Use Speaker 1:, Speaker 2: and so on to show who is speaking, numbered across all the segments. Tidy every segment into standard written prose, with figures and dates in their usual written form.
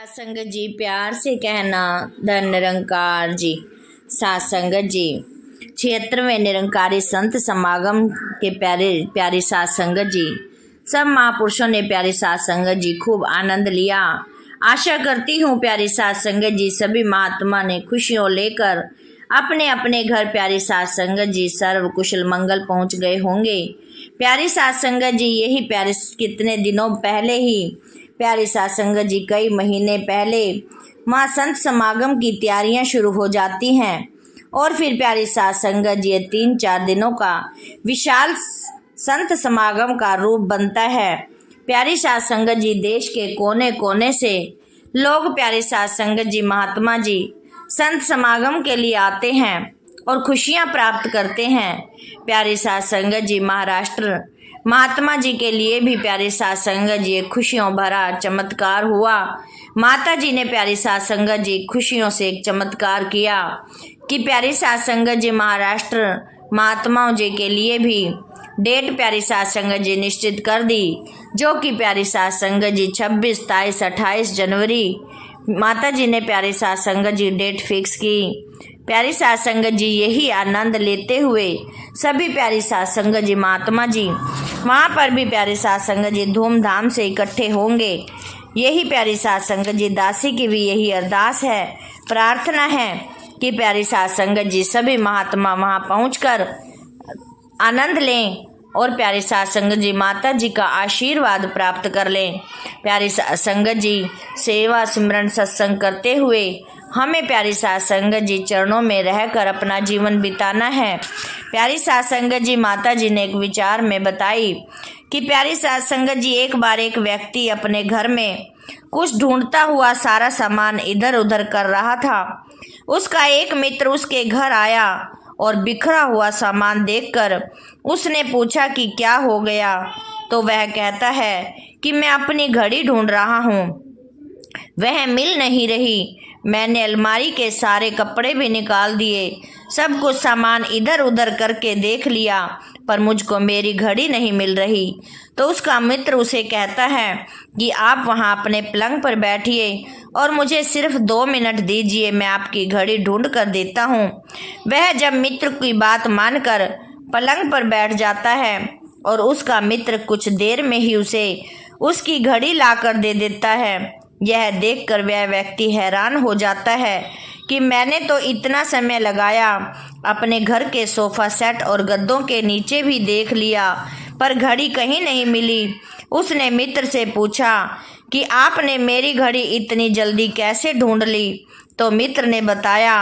Speaker 1: सासंग जी प्यार से कहना धन निरंकार जी। सासंगत जी 76वें निरंकारी संत समागम के प्यारी सासंगत जी, सब महापुरुषों ने प्यारी सासंगत जी खूब आनंद लिया। आशा करती हूँ प्यारी सासंगत जी सभी महात्मा ने खुशियों लेकर अपने अपने घर प्यारी सासंगत जी सर्व कुशल मंगल पहुँच गए होंगे। प्यारी सासंगत जी यही प्यारे कितने दिनों पहले ही प्यारी सासंगत जी कई महीने पहले महासंत समागम की तैयारियां शुरू हो जाती हैं और फिर प्यारी सासंगत जी 3-4 दिनों का विशाल संत समागम का रूप बनता है। प्यारी सासंगत जी देश के कोने कोने से लोग प्यारी सासंगत जी महात्मा जी संत समागम के लिए आते हैं और खुशियां प्राप्त करते हैं। प्यारी सासंगत जी महाराष्ट्र महात्मा जी के लिए भी प्यारी सासंगत जी एक खुशियों भरा चमत्कार हुआ। माता जी ने प्यारी सासंगत जी खुशियों से एक चमत्कार किया कि प्यारी सासंगत जी महाराष्ट्र महात्माओं जी के लिए भी डेट प्यारी सासंगत जी निश्चित कर दी, जो कि प्यारी सासंगत जी 26, 27, 28 जनवरी माता जी ने प्यारी सासंगत जी डेट फिक्स की। प्यारी सासंगत जी यही आनंद लेते हुए सभी प्यारी सासंगत जी महात्मा जी वहाँ पर भी प्यारी सासंगत जी धूमधाम से इकट्ठे होंगे। यही प्यारी सासंगत जी दासी की भी यही अरदास है, प्रार्थना है कि प्यारी सासंगत जी सभी महात्मा वहाँ पहुँचकर आनंद लें और प्यारी सासंगत जी माता जी का आशीर्वाद प्राप्त कर लें। प्यारी सासंगत जी सेवा सिमरन सत्संग करते हुए हमें प्यारी सासंगत जी चरणों में रहकर अपना जीवन बिताना है। प्यारी सासंगत जी माता जी ने एक विचार में बताई कि प्यारी सासंगत जी एक बार एक व्यक्ति अपने घर में कुछ ढूंढता हुआ सारा सामान इधर उधर कर रहा था। उसका एक मित्र उसके घर आया और बिखरा हुआ सामान देखकर उसने पूछा कि क्या हो गया, तो वह कहता है कि मैं अपनी घड़ी ढूंढ रहा हूँ, वह मिल नहीं रही। मैंने अलमारी के सारे कपड़े भी निकाल दिए, सब कुछ सामान इधर उधर करके देख लिया, पर मुझको मेरी घड़ी नहीं मिल रही। तो उसका मित्र उसे कहता है कि आप वहाँ अपने पलंग पर बैठिए और मुझे सिर्फ 2 मिनट दीजिए, मैं आपकी घड़ी ढूंढ कर देता हूँ। वह जब मित्र की बात मानकर पलंग पर बैठ जाता है और उसका मित्र कुछ देर में ही उसे उसकी घड़ी लाकर दे देता है। यह देखकर वह व्यक्ति हैरान हो जाता है कि मैंने तो इतना समय लगाया, अपने घर के सोफा सेट और गद्दों के नीचे भी देख लिया, पर घड़ी कहीं नहीं मिली। उसने मित्र से पूछा कि आपने मेरी घड़ी इतनी जल्दी कैसे ढूंढ ली? तो मित्र ने बताया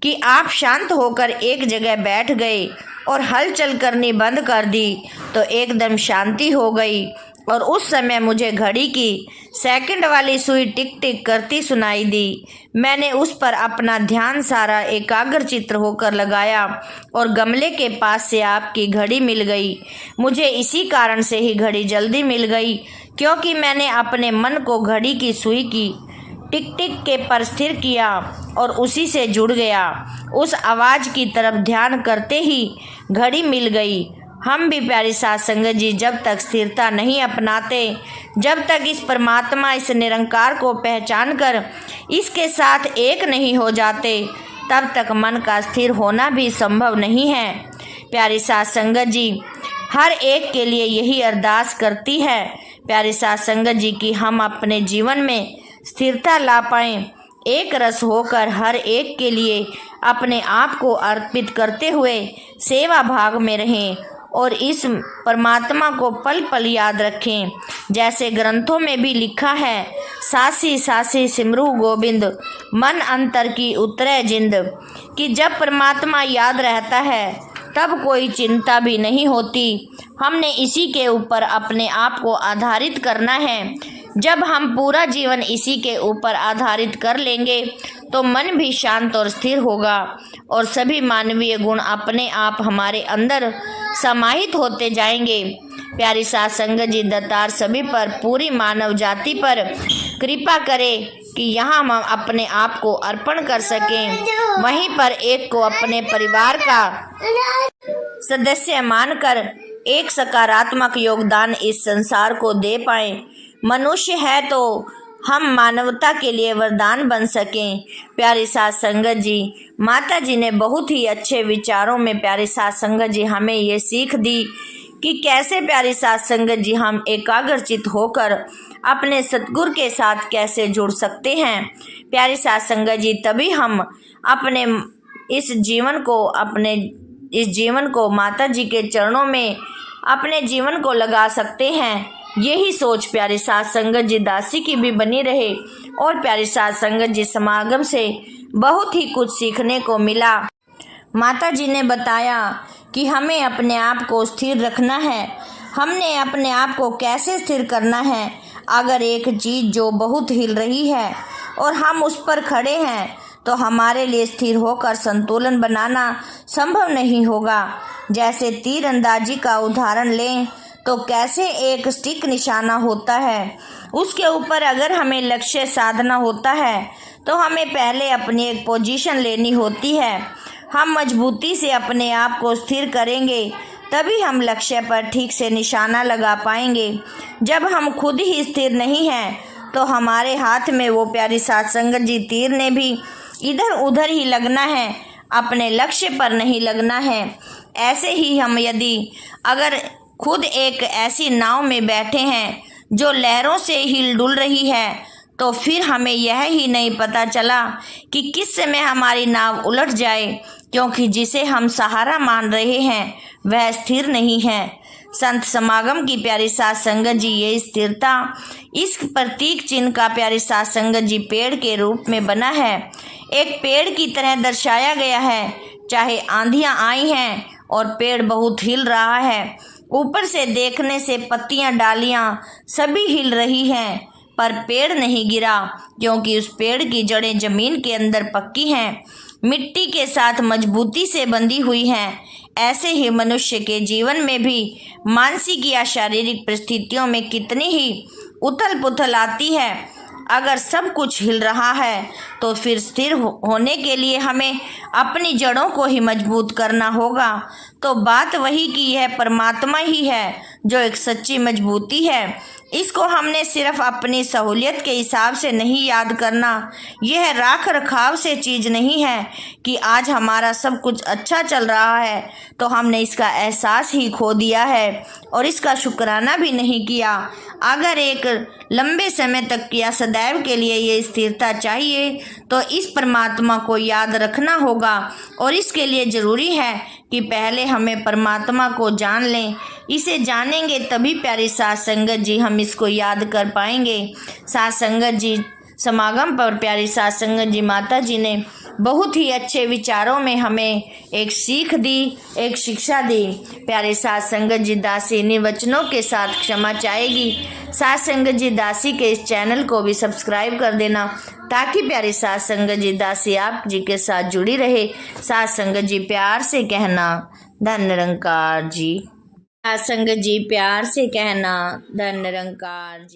Speaker 1: कि आप शांत होकर एक जगह बैठ गए और हलचल करनी बंद कर दी तो एकदम शांति हो गई और उस समय मुझे घड़ी की सेकंड वाली सुई टिक टिक करती सुनाई दी। मैंने उस पर अपना ध्यान सारा एकाग्रचित्त होकर लगाया और गमले के पास से आपकी घड़ी मिल गई। मुझे इसी कारण से ही घड़ी जल्दी मिल गई, क्योंकि मैंने अपने मन को घड़ी की सुई की टिक टिक के पर स्थिर किया और उसी से जुड़ गया। उस आवाज़ की तरफ ध्यान करते ही घड़ी मिल गई। हम भी प्यारी सासंगत जी जब तक स्थिरता नहीं अपनाते, जब तक इस परमात्मा इस निरंकार को पहचान कर इसके साथ एक नहीं हो जाते, तब तक मन का स्थिर होना भी संभव नहीं है। प्यारी सासंगत जी हर एक के लिए यही अरदास करती है प्यारी सासंगत जी की हम अपने जीवन में स्थिरता ला पाएं, एक रस होकर हर एक के लिए अपने आप को अर्पित करते हुए सेवा भाव में रहें और इस परमात्मा को पल पल याद रखें। जैसे ग्रंथों में भी लिखा है, सासी सासी सिमरू गोविंद, मन अंतर की उतरे जिंद, कि जब परमात्मा याद रहता है तब कोई चिंता भी नहीं होती। हमने इसी के ऊपर अपने आप को आधारित करना है। जब हम पूरा जीवन इसी के ऊपर आधारित कर लेंगे तो मन भी शांत और स्थिर होगा और सभी मानवीय गुण अपने आप हमारे अंदर समाहित होते जाएंगे। प्यारी सासंगत जी दत्तार सभी पर, पूरी मानव जाति पर कृपा करे कि यहाँ हम अपने आप को अर्पण कर सकें, वहीं पर एक को अपने परिवार का सदस्य मानकर एक सकारात्मक योगदान इस संसार को दे पाएं। मनुष्य है तो हम मानवता के लिए वरदान बन सकें। प्यारी साथ संगत जी, माता जी ने बहुत ही अच्छे विचारों में प्यारी साथ संगत जी हमें ये सीख दी कि कैसे प्यारी साथ संगत जी हम एकाग्रचित होकर अपने सतगुरु के साथ कैसे जुड़ सकते हैं। प्यारी साथ संगत जी, तभी हम अपने इस जीवन को माता जी के चरणों में अपने जीवन को लगा सकते हैं। यही सोच प्यारी साथ संगत जी दासी की भी बनी रहे और प्यारी साथ संगत जी समागम से बहुत ही कुछ सीखने को मिला। माता जी ने बताया कि हमें अपने आप को स्थिर रखना है। हमने अपने आप को कैसे स्थिर करना है? अगर एक चीज़ जो बहुत हिल रही है और हम उस पर खड़े हैं तो हमारे लिए स्थिर होकर संतुलन बनाना संभव नहीं होगा। जैसे तीरंदाजी का उदाहरण लें तो कैसे एक स्टिक निशाना होता है, उसके ऊपर अगर हमें लक्ष्य साधना होता है तो हमें पहले अपनी एक पोजीशन लेनी होती है। हम मजबूती से अपने आप को स्थिर करेंगे तभी हम लक्ष्य पर ठीक से निशाना लगा पाएंगे। जब हम खुद ही स्थिर नहीं हैं तो हमारे हाथ में वो प्यारी साथ संगत जी तीर ने भी इधर उधर ही लगना है, अपने लक्ष्य पर नहीं लगना है। ऐसे ही हम यदि अगर खुद एक ऐसी नाव में बैठे हैं जो लहरों से हिल डुल रही है तो फिर हमें यह ही नहीं पता चला कि किस समय हमारी नाव उलट जाए, क्योंकि जिसे हम सहारा मान रहे हैं वह स्थिर नहीं है। संत समागम की प्यारी साथ संगत जी ये स्थिरता, इस प्रतीक चिन्ह का प्यारी साथ संगत जी पेड़ के रूप में बना है। एक पेड़ की तरह दर्शाया गया है। चाहे आंधियां आई हैं और पेड़ बहुत हिल रहा है, ऊपर से देखने से पत्तियां डालियां सभी हिल रही हैं, पर पेड़ नहीं गिरा, क्योंकि उस पेड़ की जड़ें जमीन के अंदर पक्की हैं, मिट्टी के साथ मजबूती से बंधी हुई हैं। ऐसे ही मनुष्य के जीवन में भी मानसिक या शारीरिक परिस्थितियों में कितनी ही उथल पुथल आती है। अगर सब कुछ हिल रहा है तो फिर स्थिर होने के लिए हमें अपनी जड़ों को ही मजबूत करना होगा। तो बात वही की यह परमात्मा ही है जो एक सच्ची मजबूती है। इसको हमने सिर्फ अपनी सहूलियत के हिसाब से नहीं याद करना। यह राख रखाव से चीज़ नहीं है कि आज हमारा सब कुछ अच्छा चल रहा है तो हमने इसका एहसास ही खो दिया है और इसका शुक्राना भी नहीं किया। अगर एक लंबे समय तक या सदैव के लिए ये स्थिरता चाहिए तो इस परमात्मा को याद रखना होगा, और इसके लिए ज़रूरी है कि पहले हमें परमात्मा को जान लें। इसे जानेंगे तभी प्यारी साथ संगत जी हम इसको याद कर पाएंगे। साथ संगत जी समागम पर प्यारी साथ संगत जी माता जी ने बहुत ही अच्छे विचारों में हमें एक सीख दी, एक शिक्षा दी। प्यारे साथ संगत जी दासी इन्हीं वचनों के साथ क्षमा चाहेगी। साथ संगत जी दासी के इस चैनल को भी सब्सक्राइब कर देना ताकि प्यारी साथ संगत जी दासी आप जी के साथ जुड़ी रहे। साथ संगत जी प्यार से कहना धन निरंकार जी। साथ संगत जी प्यार से कहना धन निरंकार जी।